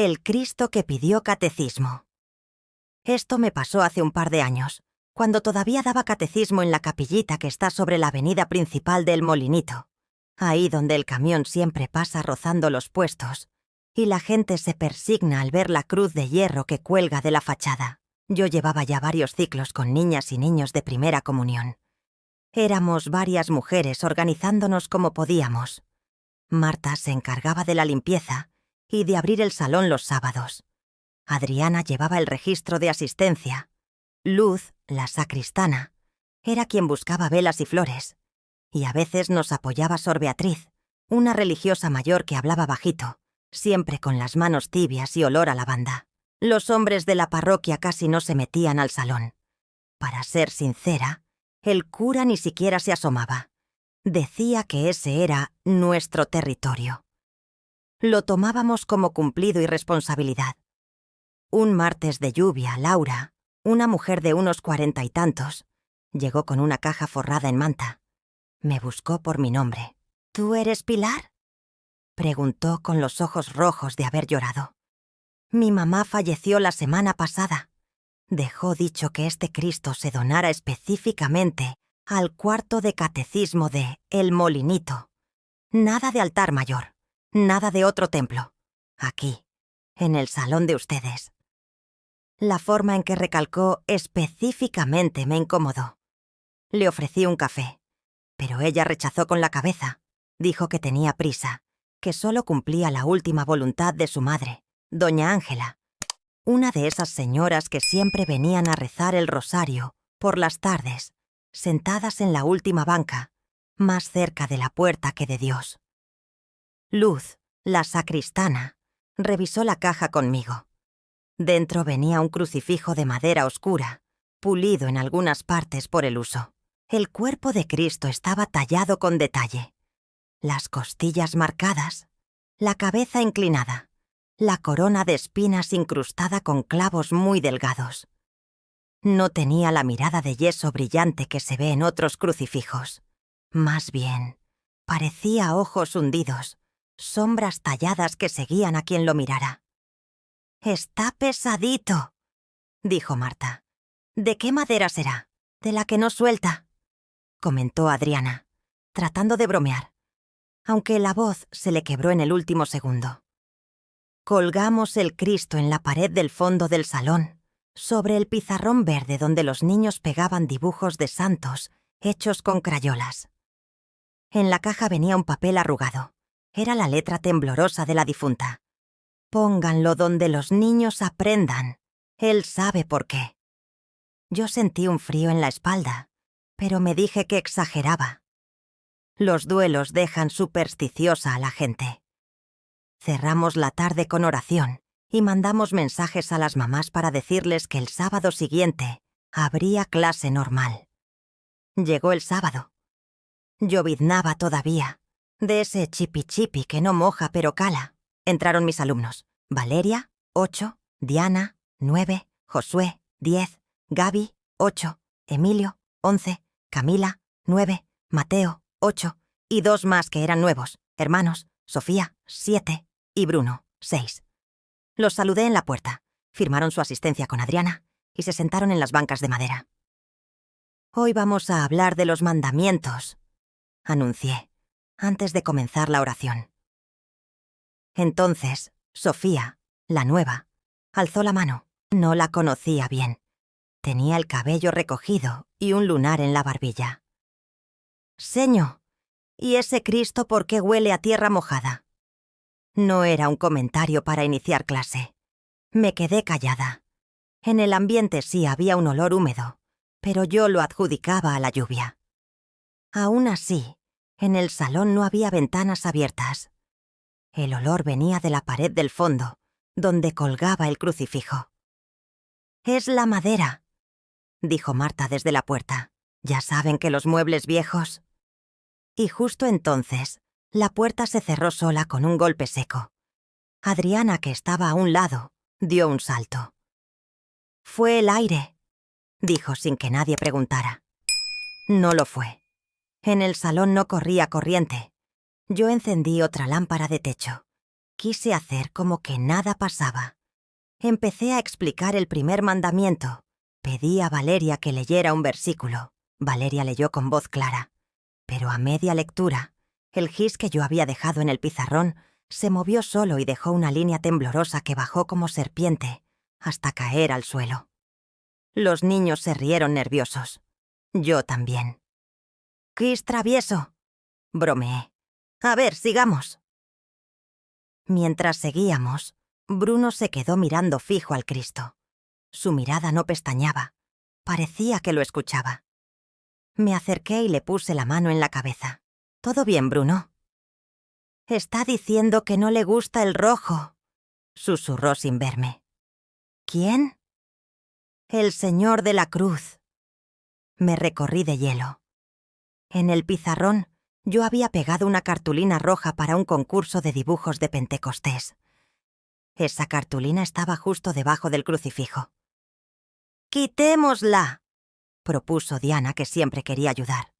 El Cristo que pidió catecismo. Esto me pasó hace un par de años, cuando todavía daba catecismo en la capillita que está sobre la avenida principal del Molinito, ahí donde el camión siempre pasa rozando los puestos, y la gente se persigna al ver la cruz de hierro que cuelga de la fachada. Yo llevaba ya varios ciclos con niñas y niños de primera comunión. Éramos varias mujeres organizándonos como podíamos. Marta se encargaba de la limpieza y de abrir el salón los sábados. Adriana llevaba el registro de asistencia. Luz, la sacristana, era quien buscaba velas y flores. Y a veces nos apoyaba Sor Beatriz, una religiosa mayor que hablaba bajito, siempre con las manos tibias y olor a lavanda. Los hombres de la parroquia casi no se metían al salón. Para ser sincera, el cura ni siquiera se asomaba. Decía que ese era nuestro territorio. Lo tomábamos como cumplido y responsabilidad. Un martes de lluvia, Laura, una mujer de unos 40 y tantos, llegó con una caja forrada en manta. Me buscó por mi nombre. ¿Tú eres Pilar?, preguntó con los ojos rojos de haber llorado. Mi mamá falleció la semana pasada. Dejó dicho que este Cristo se donara específicamente al cuarto de catecismo de El Molinito. Nada de altar mayor, nada de otro templo. Aquí, en el salón de ustedes. La forma en que recalcó específicamente me incomodó. Le ofrecí un café, pero ella rechazó con la cabeza. Dijo que tenía prisa, que solo cumplía la última voluntad de su madre, doña Ángela, una de esas señoras que siempre venían a rezar el rosario por las tardes, sentadas en la última banca, más cerca de la puerta que de Dios. Luz, la sacristana, revisó la caja conmigo. Dentro venía un crucifijo de madera oscura, pulido en algunas partes por el uso. El cuerpo de Cristo estaba tallado con detalle. Las costillas marcadas, la cabeza inclinada, la corona de espinas incrustada con clavos muy delgados. No tenía la mirada de yeso brillante que se ve en otros crucifijos. Más bien, parecía ojos hundidos, sombras talladas que seguían a quien lo mirara. «Está pesadito», dijo Marta. «¿De qué madera será? ¿De la que no suelta?», comentó Adriana, tratando de bromear, aunque la voz se le quebró en el último segundo. Colgamos el Cristo en la pared del fondo del salón, sobre el pizarrón verde donde los niños pegaban dibujos de santos hechos con crayolas. En la caja venía un papel arrugado. Era la letra temblorosa de la difunta. «Pónganlo donde los niños aprendan. Él sabe por qué». Yo sentí un frío en la espalda, pero me dije que exageraba. Los duelos dejan supersticiosa a la gente. Cerramos la tarde con oración y mandamos mensajes a las mamás para decirles que el sábado siguiente habría clase normal. Llegó el sábado. Lloviznaba todavía, de ese chipi-chipi que no moja pero cala. Entraron mis alumnos: Valeria, 8, Diana, 9, Josué, 10, Gaby, 8, Emilio, 11, Camila, 9, Mateo, 8, y 2 más que eran nuevos, hermanos, Sofía, 7, y Bruno, 6. Los saludé en la puerta, firmaron su asistencia con Adriana y se sentaron en las bancas de madera. «Hoy vamos a hablar de los mandamientos», anuncié, antes de comenzar la oración. Entonces, Sofía, la nueva, alzó la mano. No la conocía bien. Tenía el cabello recogido y un lunar en la barbilla. «Señor, ¿y ese Cristo por qué huele a tierra mojada?». No era un comentario para iniciar clase. Me quedé callada. En el ambiente sí había un olor húmedo, pero yo lo adjudicaba a la lluvia. Aún así, en el salón no había ventanas abiertas. El olor venía de la pared del fondo, donde colgaba el crucifijo. «Es la madera», dijo Marta desde la puerta. «Ya saben que los muebles viejos...». Y justo entonces, la puerta se cerró sola con un golpe seco. Adriana, que estaba a un lado, dio un salto. «Fue el aire», dijo sin que nadie preguntara. No lo fue. En el salón no corría corriente. Yo encendí otra lámpara de techo. Quise hacer como que nada pasaba. Empecé a explicar el primer mandamiento. Pedí a Valeria que leyera un versículo. Valeria leyó con voz clara. Pero a media lectura, el gis que yo había dejado en el pizarrón se movió solo y dejó una línea temblorosa que bajó como serpiente hasta caer al suelo. Los niños se rieron nerviosos. Yo también. «¡Gis travieso!», bromeé. «A ver, sigamos». Mientras seguíamos, Bruno se quedó mirando fijo al Cristo. Su mirada no pestañeaba. Parecía que lo escuchaba. Me acerqué y le puse la mano en la cabeza. «¿Todo bien, Bruno?» «Está diciendo que no le gusta el rojo», susurró sin verme. «¿Quién?» «El Señor de la Cruz». Me recorrí de hielo. En el pizarrón yo había pegado una cartulina roja para un concurso de dibujos de Pentecostés. Esa cartulina estaba justo debajo del crucifijo. «¡Quitémosla!», propuso Diana, que siempre quería ayudar.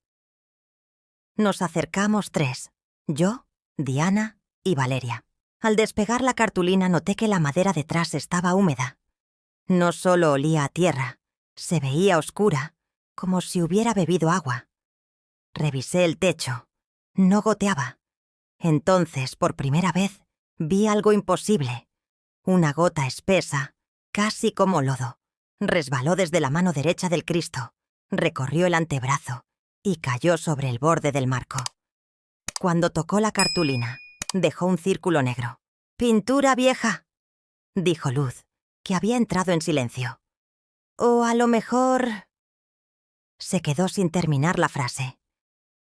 Nos acercamos 3, yo, Diana y Valeria. Al despegar la cartulina noté que la madera detrás estaba húmeda. No solo olía a tierra, se veía oscura, como si hubiera bebido agua. Revisé el techo. No goteaba. Entonces, por primera vez, vi algo imposible. Una gota espesa, casi como lodo, resbaló desde la mano derecha del Cristo, recorrió el antebrazo y cayó sobre el borde del marco. Cuando tocó la cartulina, dejó un círculo negro. «¡Pintura vieja!», dijo Luz, que había entrado en silencio. «O a lo mejor...». Se quedó sin terminar la frase.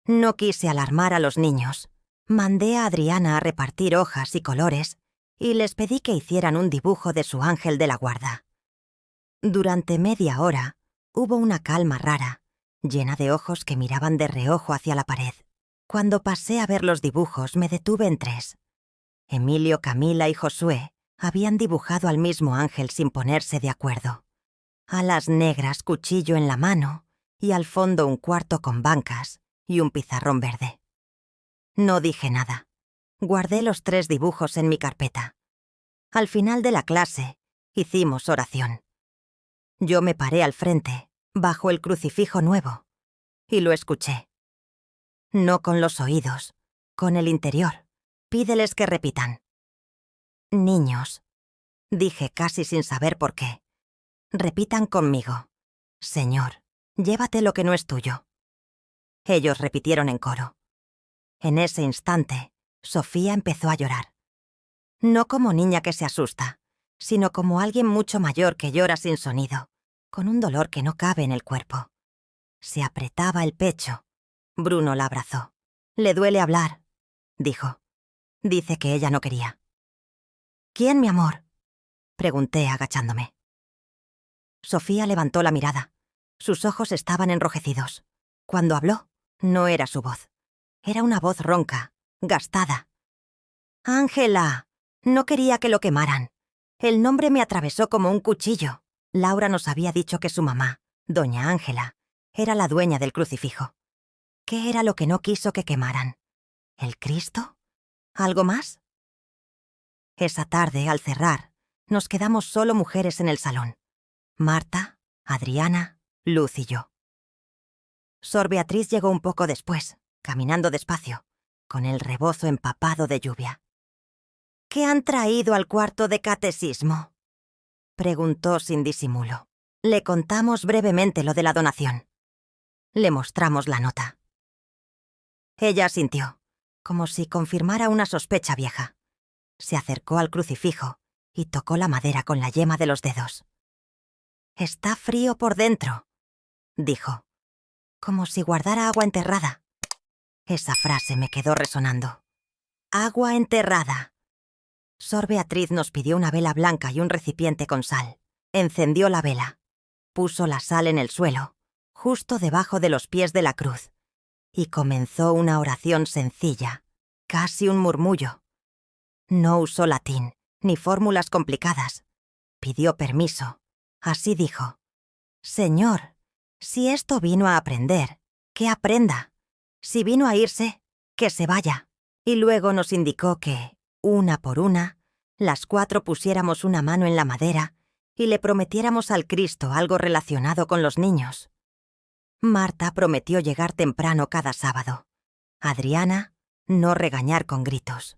No quise alarmar a los niños. Mandé a Adriana a repartir hojas y colores y les pedí que hicieran un dibujo de su ángel de la guarda. Durante media hora hubo una calma rara, llena de ojos que miraban de reojo hacia la pared. Cuando pasé a ver los dibujos me detuve en 3. Emilio, Camila y Josué habían dibujado al mismo ángel sin ponerse de acuerdo. Alas negras, cuchillo en la mano y al fondo un cuarto con bancas y un pizarrón verde. No dije nada. Guardé los 3 dibujos en mi carpeta. Al final de la clase, hicimos oración. Yo me paré al frente, bajo el crucifijo nuevo, y lo escuché. No con los oídos, con el interior. Pídeles que repitan. «Niños», dije casi sin saber por qué, «repitan conmigo. Señor, llévate lo que no es tuyo». Ellos repitieron en coro. En ese instante, Sofía empezó a llorar. No como niña que se asusta, sino como alguien mucho mayor que llora sin sonido, con un dolor que no cabe en el cuerpo. Se apretaba el pecho. Bruno la abrazó. «Le duele hablar», dijo. Dice que ella no quería. «¿Quién, mi amor?», pregunté agachándome. Sofía levantó la mirada. Sus ojos estaban enrojecidos. Cuando habló, no era su voz. Era una voz ronca, gastada. «Ángela, no quería que lo quemaran. El nombre me atravesó como un cuchillo. Laura nos había dicho que su mamá, doña Ángela, era la dueña del crucifijo. ¿Qué era lo que no quiso que quemaran? ¿El Cristo? ¿Algo más?». Esa tarde, al cerrar, nos quedamos solo mujeres en el salón. Marta, Adriana, Luz y yo. Sor Beatriz llegó un poco después, caminando despacio, con el rebozo empapado de lluvia. «¿Qué han traído al cuarto de catecismo?», preguntó sin disimulo. Le contamos brevemente lo de la donación. Le mostramos la nota. Ella asintió, como si confirmara una sospecha vieja. Se acercó al crucifijo y tocó la madera con la yema de los dedos. «Está frío por dentro», dijo, como si guardara agua enterrada. Esa frase me quedó resonando. «Agua enterrada». Sor Beatriz nos pidió una vela blanca y un recipiente con sal. Encendió la vela. Puso la sal en el suelo, justo debajo de los pies de la cruz, y comenzó una oración sencilla, casi un murmullo. No usó latín, ni fórmulas complicadas. Pidió permiso. Así dijo: «Señor, si esto vino a aprender, que aprenda. Si vino a irse, que se vaya». Y luego nos indicó que, una por una, las 4 pusiéramos una mano en la madera y le prometiéramos al Cristo algo relacionado con los niños. Marta prometió llegar temprano cada sábado. Adriana, no regañar con gritos.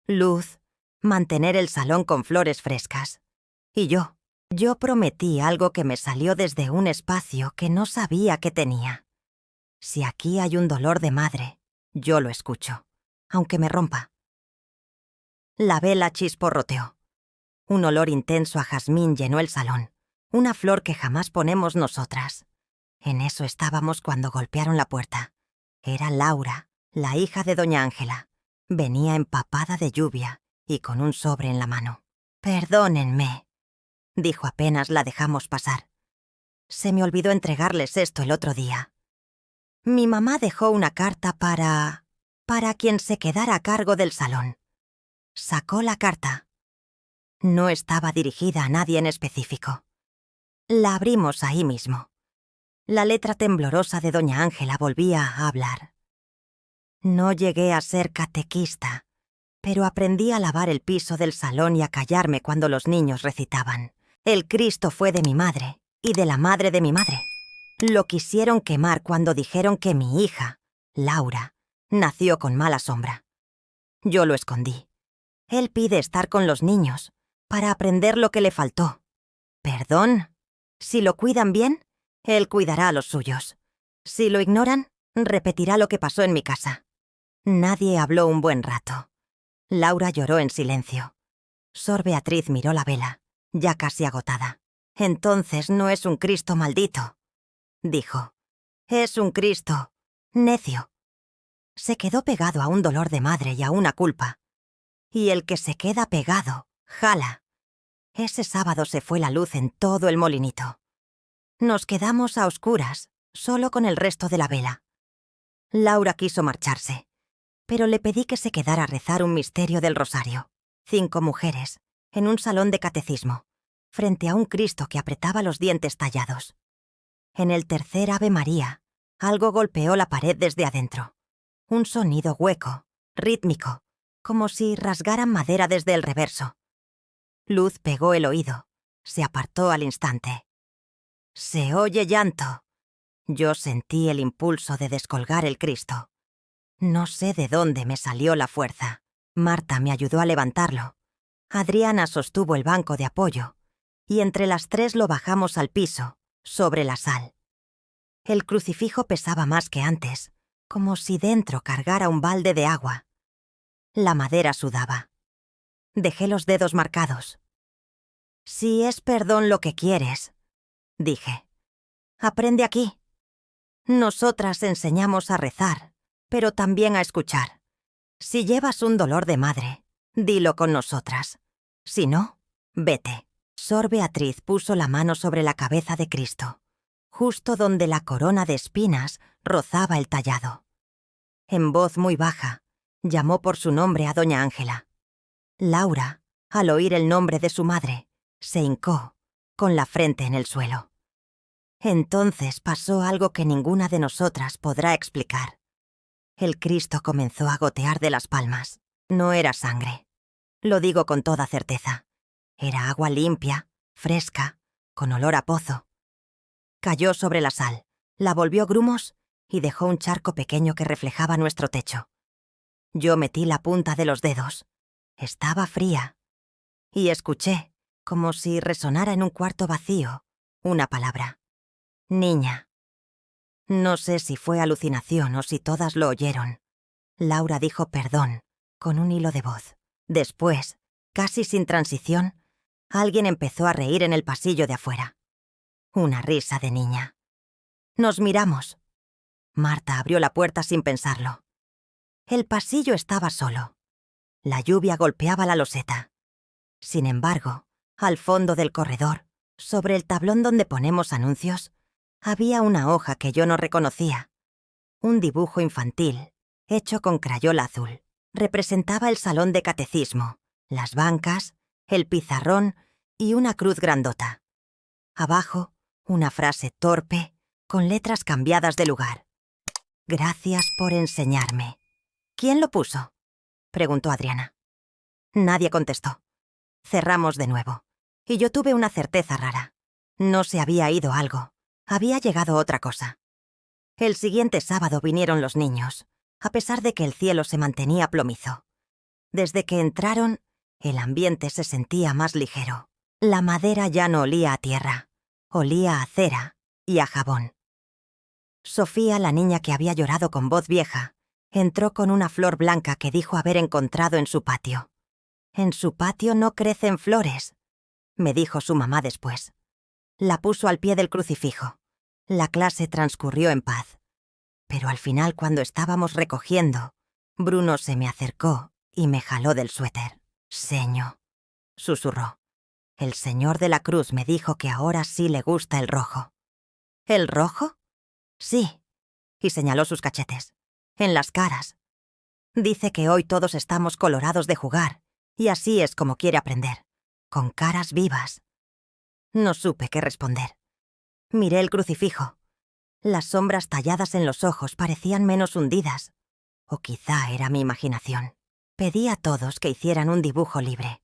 Luz, mantener el salón con flores frescas. Y yo prometí algo que me salió desde un espacio que no sabía que tenía. Si aquí hay un dolor de madre, yo lo escucho, aunque me rompa. La vela chisporroteó. Un olor intenso a jazmín llenó el salón, una flor que jamás ponemos nosotras. En eso estábamos cuando golpearon la puerta. Era Laura, la hija de doña Ángela. Venía empapada de lluvia y con un sobre en la mano. «Perdónenme», dijo apenas la dejamos pasar. Se me olvidó entregarles esto el otro día. Mi mamá dejó una carta para quien se quedara a cargo del salón. Sacó la carta. No estaba dirigida a nadie en específico. La abrimos ahí mismo. La letra temblorosa de doña Ángela volvía a hablar. No llegué a ser catequista, pero aprendí a lavar el piso del salón y a callarme cuando los niños recitaban. El Cristo fue de mi madre y de la madre de mi madre. Lo quisieron quemar cuando dijeron que mi hija, Laura, nació con mala sombra. Yo lo escondí. Él pide estar con los niños para aprender lo que le faltó. ¿Perdón? Si lo cuidan bien, él cuidará a los suyos. Si lo ignoran, repetirá lo que pasó en mi casa. Nadie habló un buen rato. Laura lloró en silencio. Sor Beatriz miró la vela, ya casi agotada. «Entonces no es un Cristo maldito», dijo. «Es un Cristo necio». Se quedó pegado a un dolor de madre y a una culpa. Y el que se queda pegado, jala. Ese sábado se fue la luz en todo el molinito. Nos quedamos a oscuras, solo con el resto de la vela. Laura quiso marcharse, pero le pedí que se quedara a rezar un misterio del rosario. 5 mujeres, en un salón de catecismo, frente a un Cristo que apretaba los dientes tallados. En el tercer Ave María, algo golpeó la pared desde adentro. Un sonido hueco, rítmico, como si rasgaran madera desde el reverso. Luz pegó el oído, se apartó al instante. «Se oye llanto». Yo sentí el impulso de descolgar el Cristo. No sé de dónde me salió la fuerza. Marta me ayudó a levantarlo. Adriana sostuvo el banco de apoyo, y entre las 3 lo bajamos al piso, sobre la sal. El crucifijo pesaba más que antes, como si dentro cargara un balde de agua. La madera sudaba. Dejé los dedos marcados. «Si es perdón lo que quieres», dije, «aprende aquí. Nosotras enseñamos a rezar, pero también a escuchar. Si llevas un dolor de madre, dilo con nosotras. Si no, vete». Sor Beatriz puso la mano sobre la cabeza de Cristo, justo donde la corona de espinas rozaba el tallado. En voz muy baja, llamó por su nombre a doña Ángela. Laura, al oír el nombre de su madre, se hincó, con la frente en el suelo. Entonces pasó algo que ninguna de nosotras podrá explicar. El Cristo comenzó a gotear de las palmas. No era sangre. Lo digo con toda certeza. Era agua limpia, fresca, con olor a pozo. Cayó sobre la sal, la volvió grumos y dejó un charco pequeño que reflejaba nuestro techo. Yo metí la punta de los dedos. Estaba fría. Y escuché, como si resonara en un cuarto vacío, una palabra. «Niña». No sé si fue alucinación o si todas lo oyeron. Laura dijo «perdón», con un hilo de voz. Después, casi sin transición, alguien empezó a reír en el pasillo de afuera. Una risa de niña. Nos miramos. Marta abrió la puerta sin pensarlo. El pasillo estaba solo. La lluvia golpeaba la loseta. Sin embargo, al fondo del corredor, sobre el tablón donde ponemos anuncios, había una hoja que yo no reconocía. Un dibujo infantil, hecho con crayola azul. Representaba el salón de catecismo, las bancas, el pizarrón y una cruz grandota. Abajo, una frase torpe, con letras cambiadas de lugar. «Gracias por enseñarme». «¿Quién lo puso?», preguntó Adriana. Nadie contestó. Cerramos de nuevo, y yo tuve una certeza rara. No se había ido algo. Había llegado otra cosa. El siguiente sábado vinieron los niños, a pesar de que el cielo se mantenía plomizo. Desde que entraron, el ambiente se sentía más ligero. La madera ya no olía a tierra, olía a cera y a jabón. Sofía, la niña que había llorado con voz vieja, entró con una flor blanca que dijo haber encontrado en su patio. «En su patio no crecen flores», me dijo su mamá después. La puso al pie del crucifijo. La clase transcurrió en paz. Pero al final, cuando estábamos recogiendo, Bruno se me acercó y me jaló del suéter. «Señor», susurró. «El Señor de la Cruz me dijo que ahora sí le gusta el rojo». «¿El rojo?» «Sí», y señaló sus cachetes. «En las caras. Dice que hoy todos estamos colorados de jugar, y así es como quiere aprender. Con caras vivas». No supe qué responder. Miré el crucifijo. Las sombras talladas en los ojos parecían menos hundidas. O quizá era mi imaginación. Pedí a todos que hicieran un dibujo libre.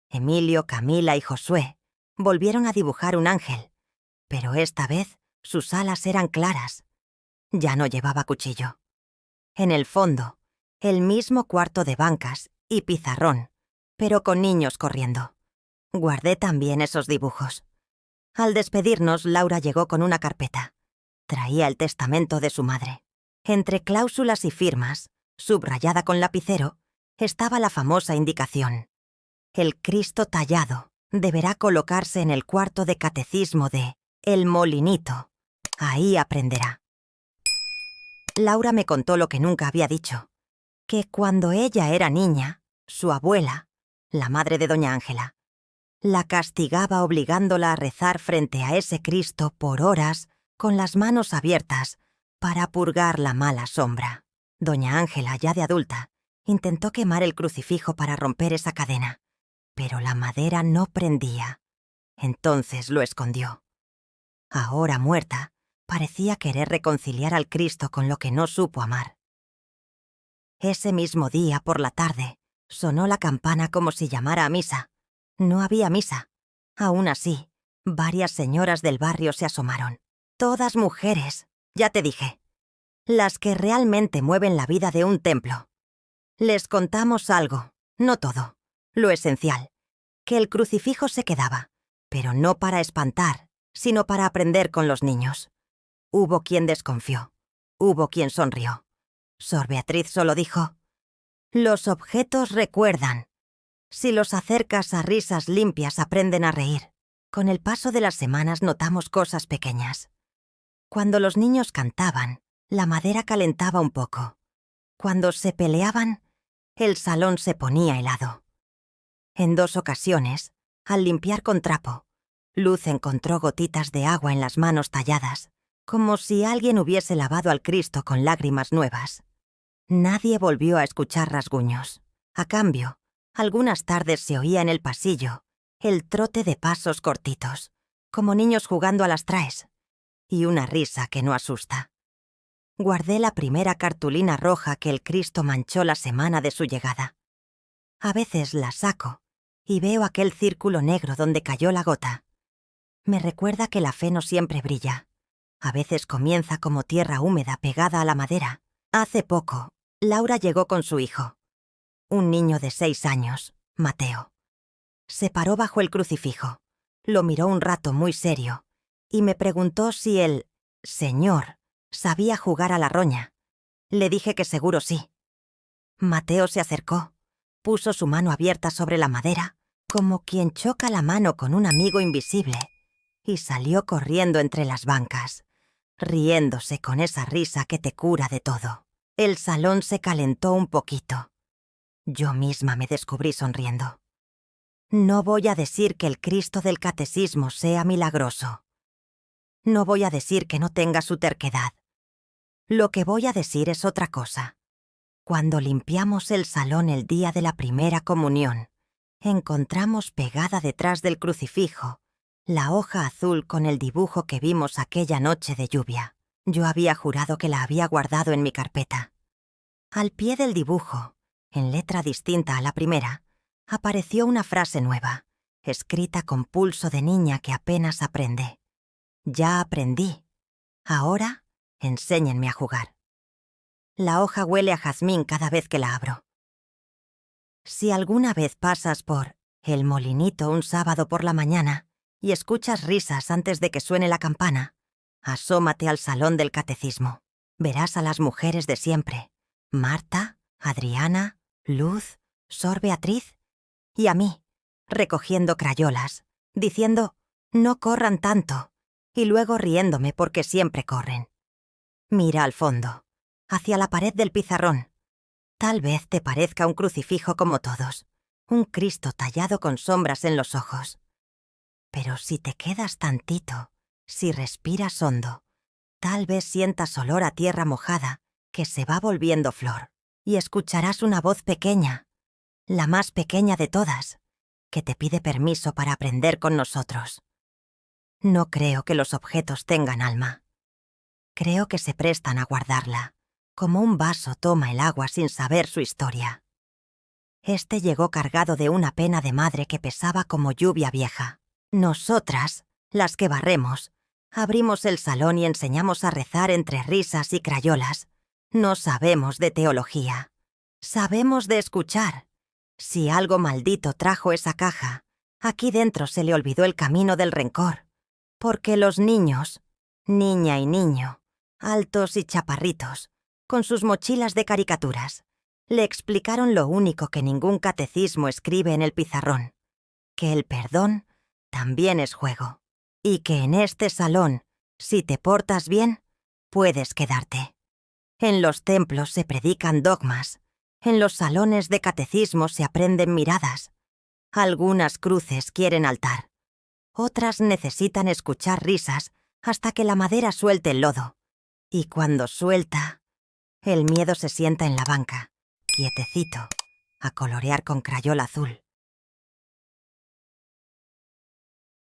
Emilio, Camila y Josué volvieron a dibujar un ángel, pero esta vez sus alas eran claras. Ya no llevaba cuchillo. En el fondo, el mismo cuarto de bancas y pizarrón, pero con niños corriendo. Guardé también esos dibujos. Al despedirnos, Laura llegó con una carpeta. Traía el testamento de su madre. Entre cláusulas y firmas, subrayada con lapicero, estaba la famosa indicación: el Cristo tallado deberá colocarse en el cuarto de catecismo de El Molinito. Ahí aprenderá. Laura me contó lo que nunca había dicho, que cuando ella era niña, su abuela, la madre de doña Ángela, la castigaba obligándola a rezar frente a ese Cristo por horas con las manos abiertas para purgar la mala sombra. Doña Ángela, ya de adulta, intentó quemar el crucifijo para romper esa cadena, pero la madera no prendía. Entonces lo escondió. Ahora muerta, parecía querer reconciliar al Cristo con lo que no supo amar. Ese mismo día, por la tarde, sonó la campana como si llamara a misa. No había misa. Aún así, varias señoras del barrio se asomaron. Todas mujeres, ya te dije. Las que realmente mueven la vida de un templo. Les contamos algo, no todo, lo esencial, que el crucifijo se quedaba, pero no para espantar, sino para aprender con los niños. Hubo quien desconfió, hubo quien sonrió. Sor Beatriz solo dijo: «Los objetos recuerdan. Si los acercas a risas limpias, aprenden a reír». Con el paso de las semanas notamos cosas pequeñas. Cuando los niños cantaban, la madera calentaba un poco. Cuando se peleaban, el salón se ponía helado. En 2 ocasiones, al limpiar con trapo, Luz encontró gotitas de agua en las manos talladas, como si alguien hubiese lavado al Cristo con lágrimas nuevas. Nadie volvió a escuchar rasguños. A cambio, algunas tardes se oía en el pasillo el trote de pasos cortitos, como niños jugando a las traes, y una risa que no asusta. Guardé la primera cartulina roja que el Cristo manchó la semana de su llegada. A veces la saco y veo aquel círculo negro donde cayó la gota. Me recuerda que la fe no siempre brilla. A veces comienza como tierra húmeda pegada a la madera. Hace poco, Laura llegó con su hijo, un niño de 6 años, Mateo. Se paró bajo el crucifijo, lo miró un rato muy serio y me preguntó si el Señor sabía jugar a la roña. Le dije que seguro sí. Mateo se acercó, puso su mano abierta sobre la madera, como quien choca la mano con un amigo invisible, y salió corriendo entre las bancas, riéndose con esa risa que te cura de todo. El salón se calentó un poquito. Yo misma me descubrí sonriendo. No voy a decir que el Cristo del catecismo sea milagroso. No voy a decir que no tenga su terquedad. Lo que voy a decir es otra cosa. Cuando limpiamos el salón el día de la primera comunión, encontramos pegada detrás del crucifijo la hoja azul con el dibujo que vimos aquella noche de lluvia. Yo había jurado que la había guardado en mi carpeta. Al pie del dibujo, en letra distinta a la primera, apareció una frase nueva, escrita con pulso de niña que apenas aprende. Ya aprendí. Ahora, enséñenme a jugar. La hoja huele a jazmín cada vez que la abro. Si alguna vez pasas por El Molinito un sábado por la mañana y escuchas risas antes de que suene la campana, asómate al salón del catecismo. Verás a las mujeres de siempre: Marta, Adriana, Luz, Sor Beatriz y a mí, recogiendo crayolas, diciendo «no corran tanto» y luego riéndome porque siempre corren. Mira al fondo, hacia la pared del pizarrón. Tal vez te parezca un crucifijo como todos, un Cristo tallado con sombras en los ojos. Pero si te quedas tantito, si respiras hondo, tal vez sientas olor a tierra mojada que se va volviendo flor, y escucharás una voz pequeña, la más pequeña de todas, que te pide permiso para aprender con nosotros. No creo que los objetos tengan alma. Creo que se prestan a guardarla, como un vaso toma el agua sin saber su historia. Este llegó cargado de una pena de madre que pesaba como lluvia vieja. Nosotras, las que barremos, abrimos el salón y enseñamos a rezar entre risas y crayolas. No sabemos de teología. Sabemos de escuchar. Si algo maldito trajo esa caja, aquí dentro se le olvidó el camino del rencor. Porque los niños, niña y niño, altos y chaparritos, con sus mochilas de caricaturas, le explicaron lo único que ningún catecismo escribe en el pizarrón: que el perdón también es juego, y que en este salón, si te portas bien, puedes quedarte. En los templos se predican dogmas, en los salones de catecismo se aprenden miradas. Algunas cruces quieren altar, otras necesitan escuchar risas hasta que la madera suelte el lodo, y cuando suelta, el miedo se sienta en la banca, quietecito, a colorear con crayola azul.